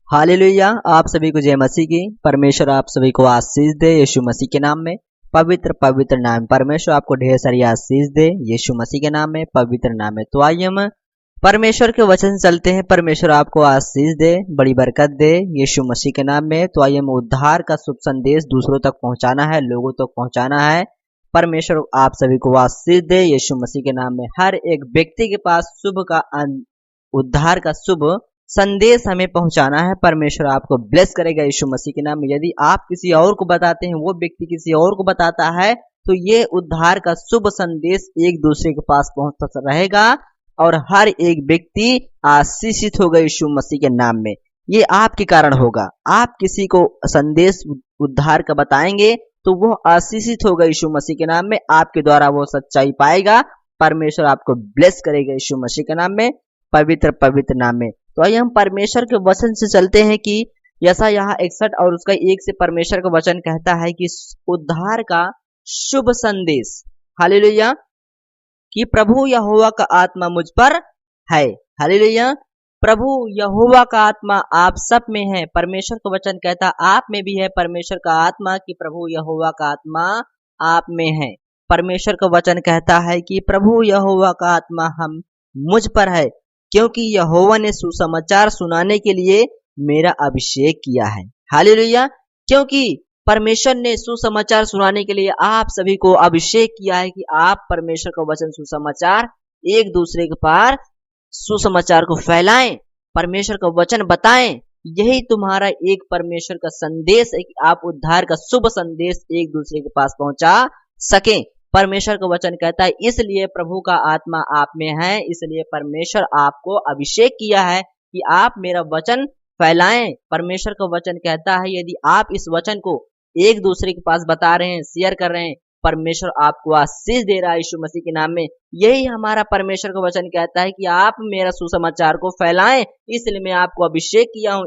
Hallelujah. आप सभी को जय मसीह की। परमेश्वर आप सभी को आशीष दे यीशु मसीह के नाम में। पवित्र पवित्र नाम परमेश्वर आपको ढेर सारी आशीष दे यीशु मसीह के नाम में, पवित्र नाम में। तो आइए हम परमेश्वर के वचन से चलते हैं। परमेश्वर आपको आशीष दे, बड़ी बरकत दे यीशु मसीह के नाम में। तो आइए हम उद्धार का शुभ संदेश दूसरों तक पहुंचाना है, लोगों तक पहुंचाना है। परमेश्वर आप सभी को आशीष दे यीशु मसीह के नाम में। हर एक व्यक्ति के पास शुभ का उद्धार का शुभ संदेश हमें पहुंचाना है। परमेश्वर आपको ब्लेस करेगा यीशु मसीह के नाम में। यदि आप किसी और को बताते हैं, वो व्यक्ति किसी और को बताता है, तो ये उद्धार का शुभ संदेश एक दूसरे के पास पहुंचता रहेगा और हर एक व्यक्ति आशीषित होगा यीशु मसीह के नाम में। ये आपके कारण होगा। आप किसी को संदेश उद्धार का बताएंगे तो वो आशीषित होगा यीशु मसीह के नाम में। आपके द्वारा वो सच्चाई पाएगा। परमेश्वर आपको ब्लेस करेगा यीशु मसीह के नाम में, पवित्र पवित्र नाम में। तो आइए हम परमेश्वर के वचन से चलते हैं कि यशायाह 61 और उसका 1 से परमेश्वर का वचन कहता है कि उद्धार का शुभ संदेश, हालेलुया, कि प्रभु यहोवा का आत्मा मुझ पर है। हालेलुया। प्रभु यहोवा का आत्मा आप सब में है। परमेश्वर का वचन कहता आप में भी है परमेश्वर का आत्मा, कि प्रभु यहोवा का आत्मा आप में है। परमेश्वर का वचन कहता है कि प्रभु यहोवा का आत्मा हम मुझ पर है, क्योंकि यहोवा ने सुसमाचार सुनाने के लिए मेरा अभिषेक किया है। हालेलुया। क्योंकि परमेश्वर ने सुसमाचार सुनाने के लिए आप सभी को अभिषेक किया है कि आप परमेश्वर का वचन सुसमाचार एक दूसरे के पार सुसमाचार को फैलाएं, परमेश्वर का वचन बताएं। यही तुम्हारा एक परमेश्वर का संदेश है कि आप उद्धार का शुभ संदेश एक दूसरे के पास पहुंचा सकें। परमेश्वर का वचन कहता है इसलिए प्रभु का आत्मा आप में है, इसलिए परमेश्वर आपको अभिषेक किया है कि आप मेरा वचन फैलाएं। परमेश्वर का वचन कहता है यदि आप इस वचन को एक दूसरे के पास बता रहे हैं, शेयर कर रहे हैं, परमेश्वर आपको आशीष दे रहा है यीशु मसीह के नाम में। यही हमारा परमेश्वर का वचन कहता है कि आप मेरा सुसमाचार को फैलाएं, इसलिए मैं आपको अभिषेक किया हूं,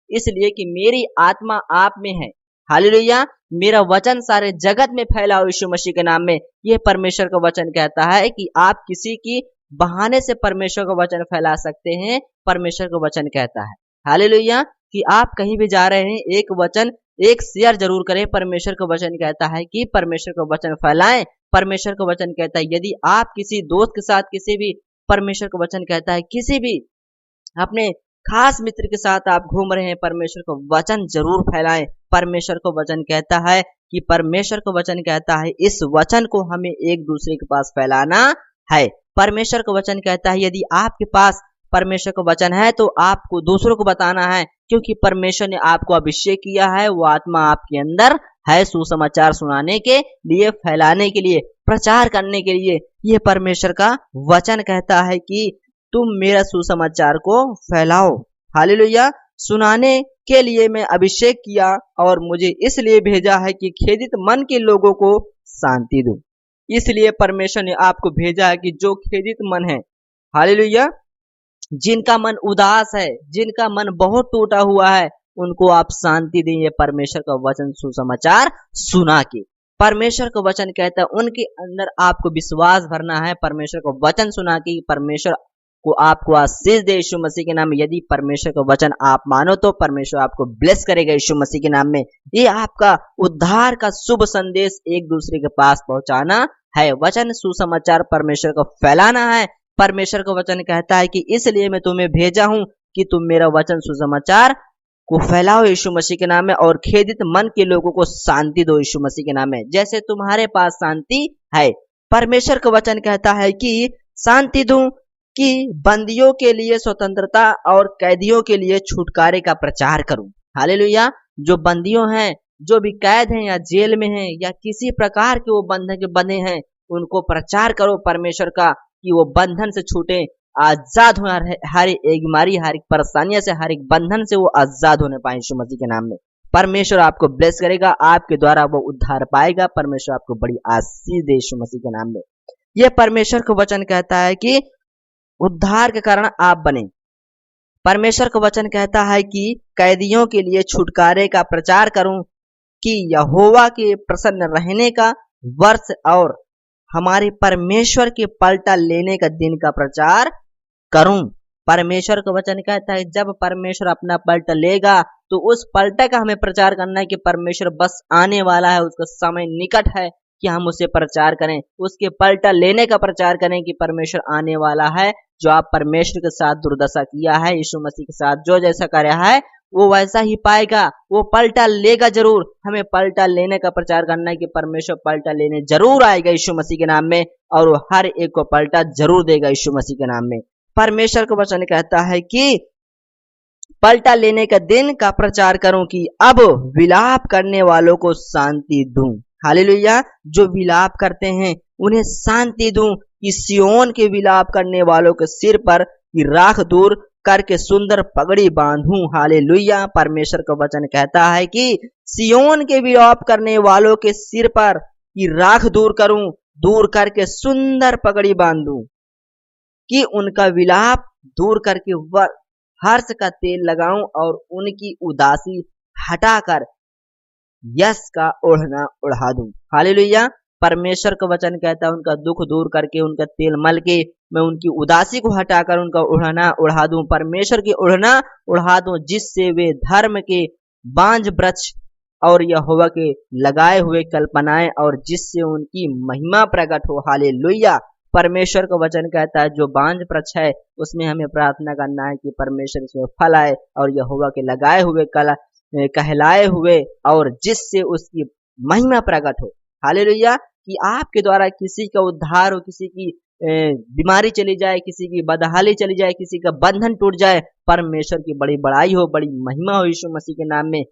इसलिए कि मेरी आत्मा आप में है। हालेलुया। मेरा वचन सारे जगत में फैलाओ यीशु मसीह के नाम में। यह परमेश्वर का वचन कहता है कि आप किसी की बहाने से परमेश्वर का वचन फैला सकते हैं। परमेश्वर का वचन कहता है हालेलुया कि आप कहीं भी जा रहे हैं, एक वचन एक शेयर जरूर करें। परमेश्वर का वचन कहता है कि परमेश्वर का वचन फैलाएं। परमेश्वर का वचन कहता है यदि आप किसी दोस्त के साथ किसी भी, परमेश्वर का वचन कहता है किसी भी अपने खास मित्र के साथ आप घूम रहे हैं, परमेश्वर का वचन जरूर फैलाएं। परमेश्वर का वचन कहता है कि परमेश्वर का वचन कहता है इस वचन को हमें एक दूसरे के पास फैलाना है। परमेश्वर का वचन कहता है यदि आपके पास परमेश्वर का वचन है तो आपको दूसरों को बताना है, क्योंकि परमेश्वर ने आपको अभिषेक किया है। वो आत्मा आपके अंदर है सुसमाचार सुनाने के लिए, फैलाने के लिए, प्रचार करने के लिए। यह परमेश्वर का वचन कहता है कि तुम मेरा सुसमाचार को फैलाओ। हालेलुया। सुनाने के लिए मैं अभिषेक किया और मुझे इसलिए भेजा है कि खेदित मन के लोगों को शांति दूं। इसलिए परमेश्वर ने आपको भेजा है कि जो खेदित मन है, हालेलुया, जिनका मन उदास है, जिनका मन बहुत टूटा हुआ है, उनको आप शांति दें। ये परमेश्वर का वचन सुसमाचार सुना के। परमेश्वर का वचन कहता है उनके अंदर आपको विश्वास भरना है। परमेश्वर का वचन सुना के परमेश्वर को आपको आशीष दे यीशु मसीह के नाम में। यदि परमेश्वर का वचन आप मानो तो परमेश्वर आपको ब्लेस करेगा यीशु मसीह के नाम में। ये आपका उद्धार का शुभ संदेश एक दूसरे के पास पहुंचाना है। वचन सुसमाचार परमेश्वर को फैलाना है। परमेश्वर का वचन कहता है कि इसलिए मैं तुम्हें भेजा हूं कि तुम मेरा वचन सुसमाचार को फैलाओ यीशु मसीह के नाम में और खेदित मन के लोगों को शांति दो यीशु मसीह के नाम में, जैसे तुम्हारे पास शांति है। परमेश्वर का वचन कहता है कि शांति दूं, कि बंदियों के लिए स्वतंत्रता और कैदियों के लिए छुटकारे का प्रचार करूं। हालेलुया। जो बंदियों हैं, जो भी कैद हैं या जेल में हैं या किसी प्रकार के वो बंधन के बंधे हैं, उनको प्रचार करो परमेश्वर का कि वो बंधन से छूटे, आजाद हो, हर एक बीमारी, हर एक परेशानियों से, हर एक बंधन से वो आजाद होने पाए यीशु मसीह के नाम में। परमेश्वर आपको ब्लेस करेगा, आपके द्वारा वो उद्धार पाएगा। परमेश्वर आपको बड़ी आशीष दे यीशु मसीह के नाम में। यह परमेश्वर का वचन कहता है कि उद्धार के कारण आप बने। परमेश्वर का वचन कहता है कि कैदियों के लिए छुटकारे का प्रचार करूं, कि यहोवा के प्रसन्न रहने का वर्ष और हमारे परमेश्वर के पलटा लेने का दिन का प्रचार करूं। परमेश्वर का वचन कहता है जब परमेश्वर अपना पलटा लेगा तो उस पलटे का हमें प्रचार करना है कि परमेश्वर बस आने वाला है, उसका समय निकट है कि हम उसे प्रचार करें, उसके पलटा लेने का प्रचार करें कि परमेश्वर आने वाला है। जो आप परमेश्वर के साथ दुर्दशा किया है, यीशु मसीह के साथ जो जैसा कर रहा है वो वैसा ही पाएगा, वो पलटा लेगा जरूर। हमें पलटा लेने का प्रचार करना है कि परमेश्वर पलटा लेने जरूर आएगा यीशु मसीह के नाम में, और वो हर एक को पलटा जरूर देगा यीशु मसीह के नाम में। परमेश्वर का वचन कहता है कि पलटा लेने का दिन का प्रचार करूं कि अब विलाप करने वालों को शांति दूं। हालेलुया। जो विलाप करते हैं उन्हें शांति दूं, कि सियोन के विलाप करने वालों के सिर पर की राख दूर करके सुंदर पगड़ी बांधूं। हालेलुया। परमेश्वर का वचन कहता है कि सियोन के विलाप करने वालों के सिर पर की राख दूर करूं, दूर करके सुंदर पगड़ी बांधूं, कि उनका विलाप दूर करके हर्ष का तेल लगाऊं और उनकी उदासी हटाकर यश का ओढ़ना ओढ़ा दूं। हालेलुया। परमेश्वर का वचन कहता है उनका दुख दूर करके, उनका तेल मल के मैं उनकी उदासी को हटाकर उनका ओढ़ना ओढ़ा दूं, परमेश्वर की ओढ़ना ओढ़ा दूं, जिससे वे धर्म के बांझ वृक्ष और यहोवा के लगाए हुए कल्पनाएं और जिससे उनकी महिमा प्रकट हो। हालेलुया। परमेश्वर का वचन कहता है जो बांझ वृक्ष है उसमें हमें प्रार्थना करना है कि परमेश्वर इसमें फल आए, और यहोवा के लगाए हुए कहलाए हुए और जिससे उसकी महिमा प्रकट हो। हालेलुया। कि आपके द्वारा किसी का उद्धार हो, किसी की बीमारी चली जाए, किसी की बदहाली चली जाए, किसी का बंधन टूट जाए, परमेश्वर की बड़ी बड़ाई हो, बड़ी महिमा हो यीशु मसीह के नाम में,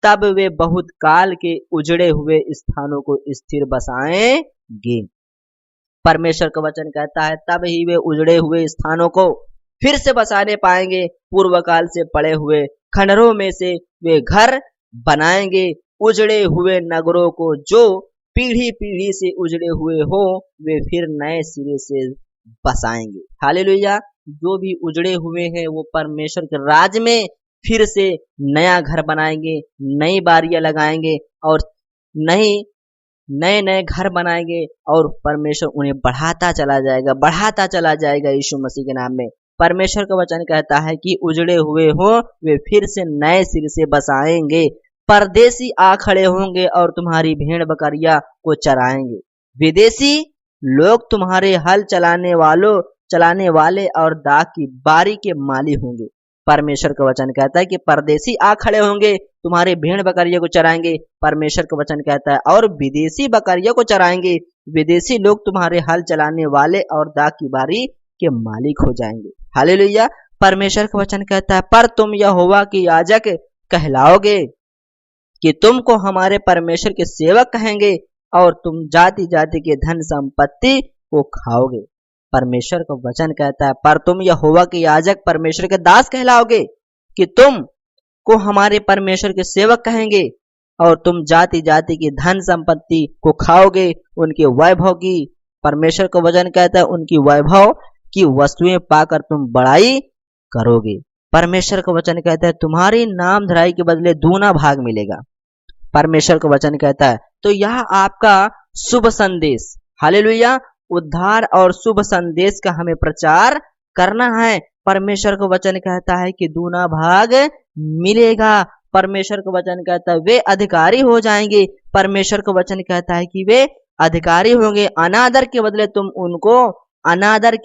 तब वे बहुत काल के उजड़े हुए स्थानों को स्थिर बसाएंगे। परमेश्वर का वचन कहता है तब ही वे उजड़े हुए स्थानों को फिर से बसाने पाएंगे। पूर्व काल से पड़े हुए खंडरों में से वे घर बनाएंगे, उजड़े हुए नगरों को जो पीढ़ी पीढ़ी से उजड़े हुए हो वे फिर नए सिरे से बसाएंगे। हालेलुया। जो भी उजड़े हुए हैं वो परमेश्वर के राज में फिर से नया घर बनाएंगे, नई बारियां लगाएंगे और नए नए घर बनाएंगे, और परमेश्वर उन्हें बढ़ाता चला जाएगा यीशु मसीह के नाम में। परमेश्वर का वचन कहता है कि उजड़े हुए हो वे फिर से नए सिर से बसाएंगे, परदेसी आ खड़े होंगे और तुम्हारी भेड़ बकरियां को चराएंगे, विदेशी लोग तुम्हारे हल चलाने वाले और दाख की बारी के माली होंगे। परमेश्वर का वचन कहता है कि परदेसी आ खड़े होंगे, तुम्हारे भेड़ बकरियों को चराएंगे। परमेश्वर का वचन कहता है और विदेशी बकरियों को चराएंगे, विदेशी लोग तुम्हारे हल चलाने वाले और दाख की बारी के मालिक हो जाएंगे। हालेलुया। परमेश्वर का वचन कहता है पर तुम यहोवा के याजक कहलाओगे, कि तुमको हमारे परमेश्वर के सेवक कहेंगे, और तुम जाति जाति के धन संपत्ति को खाओगे। परमेश्वर का वचन कहता है पर तुम यहोवा के याजक परमेश्वर के दास कहलाओगे, कि तुम को हमारे परमेश्वर के सेवक कहेंगे, और तुम जाति जाति की धन संपत्ति को खाओगे, उनके वैभव की। परमेश्वर का वचन कहता है उनकी वैभव की वस्तुएं पाकर तुम बड़ाई करोगे। परमेश्वर का वचन कहता है तुम्हारी नाम धराई के बदले दूना भाग मिलेगा। परमेश्वर का वचन कहता है तो यह आपका शुभ संदेश, हालेलुया, उद्धार और शुभ संदेश का हमें प्रचार करना है। परमेश्वर का वचन कहता है कि दूना भाग मिलेगा। परमेश्वर का वचन कहता है वे अधिकारी हो जाएंगे। परमेश्वर का वचन कहता है कि वे अधिकारी होंगे। अनादर के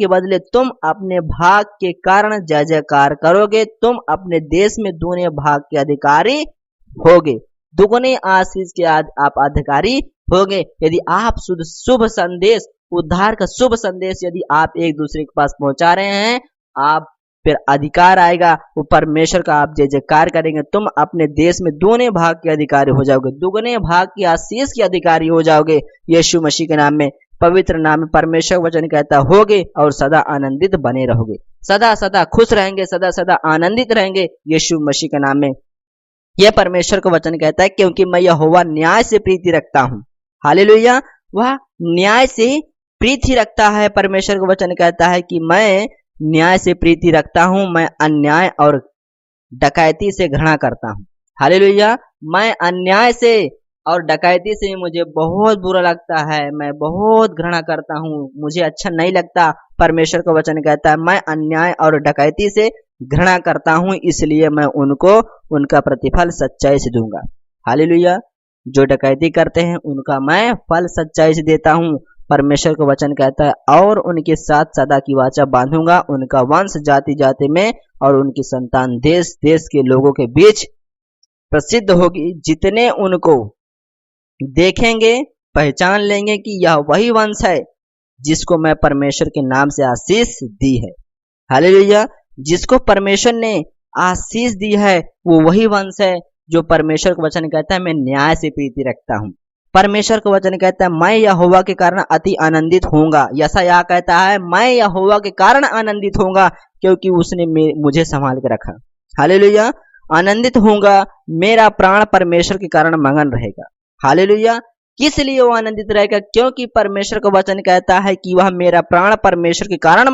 बदले तुम अपने भाग के कारण जय जयकार करोगे। तुम अपने देश में दूने भाग के अधिकारी होगे, दुगने आशीष के आप अधिकारी होगे। यदि आप शुभ संदेश, उद्धार का शुभ संदेश यदि आप एक दूसरे के पास पहुंचा रहे हैं, आप फिर अधिकार आएगा, वो परमेश्वर का आप जय जयकार करेंगे। तुम अपने देश में दूने भाग के अधिकारी हो जाओगे, दुगने भाग की आशीष के अधिकारी हो जाओगे यीशु मसीह के नाम में, पवित्र नाम में। परमेश्वर वचन कहता होगे और सदा आनंदित बने रहोगे, सदा सदा खुश रहेंगे, सदा सदा आनंदित रहेंगे यीशु मसीह के नाम में। यह परमेश्वर का वचन कहता है क्योंकि मैं यहोवा न्याय से प्रीति रखता हूँ। हालेलुया। वह न्याय से प्रीति रखता है। परमेश्वर का वचन कहता है कि मैं न्याय से प्रीति रखता हूँ, मैं अन्याय और डकैती से घृणा करता हूँ। हालेलुया। मैं अन्याय से और डकैती से मुझे बहुत बुरा लगता है, मैं बहुत घृणा करता हूँ, मुझे अच्छा नहीं लगता। परमेश्वर का वचन कहता है मैं अन्याय और डकैती से घृणा करता हूं, इसलिए मैं उनको उनका प्रतिफल सच्चाई से दूंगा। हालेलुया। जो डकैती करते हैं उनका मैं फल सच्चाई से देता हूं। परमेश्वर का वचन कहता है और उनके साथ सदा की वाचा बांधूंगा, उनका वंश जाति जाति में और उनकी संतान देश देश के लोगों के बीच प्रसिद्ध होगी। जितने उनको देखेंगे पहचान लेंगे कि यह वही वंश है जिसको मैं परमेश्वर के नाम से आशीष दी है। हालेलुया। जिसको परमेश्वर ने आशीष दी है वो वही वंश है जो परमेश्वर का वचन कहता है मैं न्याय से प्रीति रखता हूं। परमेश्वर का वचन कहता है मैं यहोवा के कारण अति आनंदित होऊंगा। यशायाह कहता है मैं यहोवा के कारण आनंदित होऊंगा क्योंकि उसने मुझे संभाल के रखा। हालेलुया। आनंदित होऊंगा, मेरा प्राण परमेश्वर के कारण मगन रहेगा। हालेलुया। किस लिए वो आनंदित रहेगा? क्योंकि परमेश्वर का वचन कहता है कि वह मेरा प्राण परमेश्वर के कारण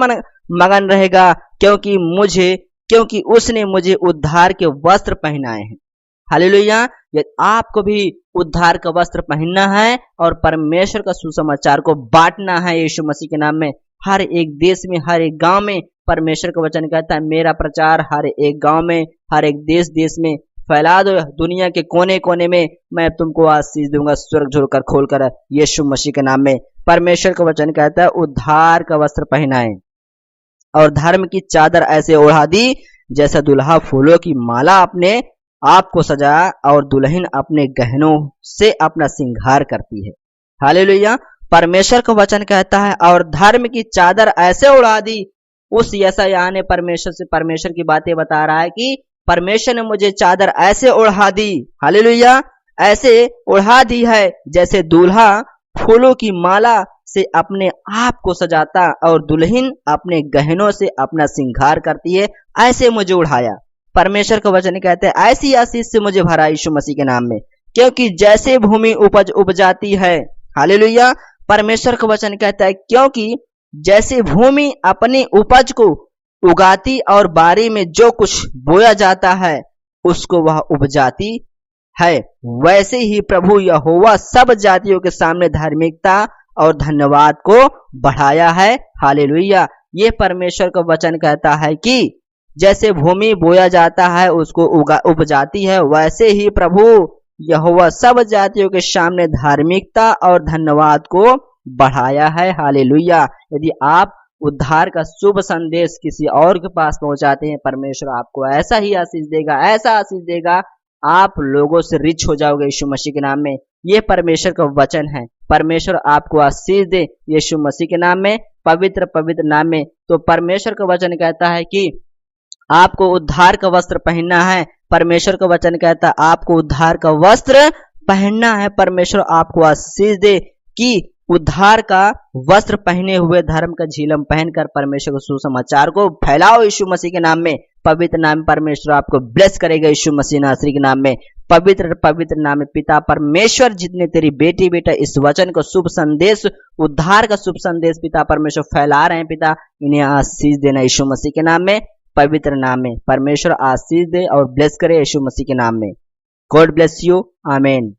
मगन रहेगा, क्योंकि उसने मुझे उद्धार के वस्त्र पहनाए हैं। हालेलुया। यदि आपको भी उद्धार का वस्त्र पहनना है और परमेश्वर का सुसमाचार को बांटना है यीशु मसीह के नाम में, हर एक देश में, हर एक गांव में, परमेश्वर का वचन कहता है मेरा प्रचार हर एक गांव में, हर एक देश देश में फैला दो। दुनिया के कोने कोने में मैं तुमको आशीष दूंगा, स्वर्ग झोलकर खोलकर यीशु मसीह के नाम में। परमेश्वर का वचन कहता है उद्धार का वस्त्र पहनाए और धर्म की चादर ऐसे ओढ़ा दी जैसा दुल्हा फूलों की माला अपने आपको सजाया और दुल्हन अपने गहनों से अपना श्रृंगार करती है। हालेलुया। परमेश्वर का वचन कहता है और धर्म की चादर ऐसे उड़ा दी। उस यशायाह ने परमेश्वर की बातें बता रहा है कि परमेश्वर ने मुझे चादर ऐसे उड़ा दी। हालेलुया। ऐसे उड़ा दी है जैसे दूल्हा फूलों की माला से अपने आप को सजाता और दुल्हन अपने गहनों से अपना श्रृंगार करती है, ऐसे मुझे उड़ाया। परमेश्वर का वचन कहते हैं ऐसी आशीष से मुझे भरा यीशु मसीह के नाम में, क्योंकि जैसे भूमि उपजाती है। हालेलुया। परमेश्वर का वचन कहता है क्योंकि जैसे भूमि अपनी उपज को उगाती और बारी में जो कुछ बोया जाता है उसको वह उपजाती है, वैसे ही प्रभु यहोवा सब जातियों के सामने धार्मिकता और धन्यवाद को बढ़ाया है। हालेलुया। ये परमेश्वर का वचन कहता है कि जैसे भूमि बोया जाता है उसको उपजाती है, वैसे ही प्रभु यहोवा सब जातियों के सामने धार्मिकता और धन्यवाद को बढ़ाया है। हालेलुया। यदि आप उद्धार का शुभ संदेश किसी और के पास पहुंचाते हैं, परमेश्वर आपको ऐसा ही आशीष देगा, ऐसा आशीष देगा, आप लोगों से रिच हो जाओगे यीशु मसीह के नाम में। ये परमेश्वर का वचन है। परमेश्वर आपको आशीष दे यीशु मसीह के नाम में, पवित्र पवित्र नाम में। तो परमेश्वर का वचन कहता है कि आपको उद्धार का वस्त्र पहनना है। परमेश्वर का वचन कहता है आपको उद्धार का वस्त्र पहनना है। परमेश्वर आपको आशीष दे कि उद्धार का वस्त्र पहने हुए धर्म का झिलम पहनकर परमेश्वर के सुसमाचार को फैलाओ यीशु मसीह के नाम में। पवित्र नाम परमेश्वर आपको ब्लेस करेगा यीशु मसीह नासरी के नाम में। पवित्र पवित्र नाम में पिता परमेश्वर, जितने तेरी बेटी बेटा इस वचन को शुभ संदेश, उद्धार का शुभ संदेश पिता परमेश्वर फैला रहे हैं, पिता इन्हें आशीष देना यीशु मसीह के नाम में, पवित्र नाम में। परमेश्वर आशीष दे और ब्लेस करे यीशु मसीह के नाम में। God bless you. आमीन।